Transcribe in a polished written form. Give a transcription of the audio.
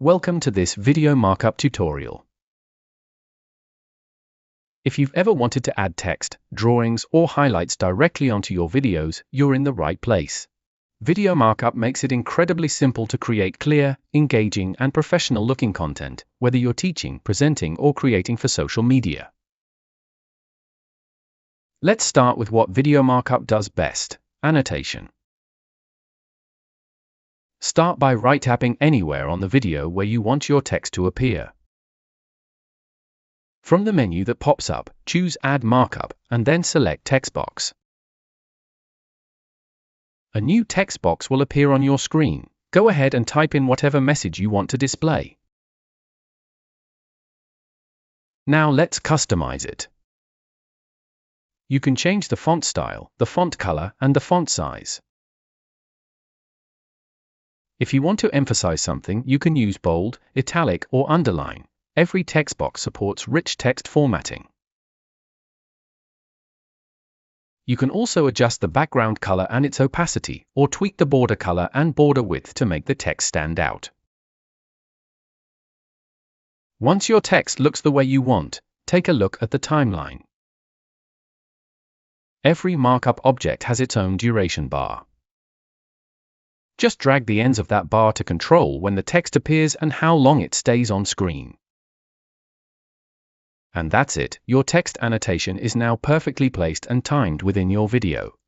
Welcome to this video markup tutorial. If you've ever wanted to add text, drawings, or highlights directly onto your videos, you're in the right place. Video Markup makes it incredibly simple to create clear, engaging, and professional-looking content, whether you're teaching, presenting, or creating for social media. Let's start with what Video Markup does best: annotation. Start by right-tapping anywhere on the video where you want your text to appear. From the menu that pops up, choose Add Markup, and then select Text Box. A new text box will appear on your screen. Go ahead and type in whatever message you want to display. Now let's customize it. You can change the font style, the font color, and the font size. If you want to emphasize something, you can use bold, italic, or underline. Every text box supports rich text formatting. You can also adjust the background color and its opacity, or tweak the border color and border width to make the text stand out. Once your text looks the way you want, take a look at the timeline. Every markup object has its own duration bar. Just drag the ends of that bar to control when the text appears and how long it stays on screen. And that's it, your text annotation is now perfectly placed and timed within your video.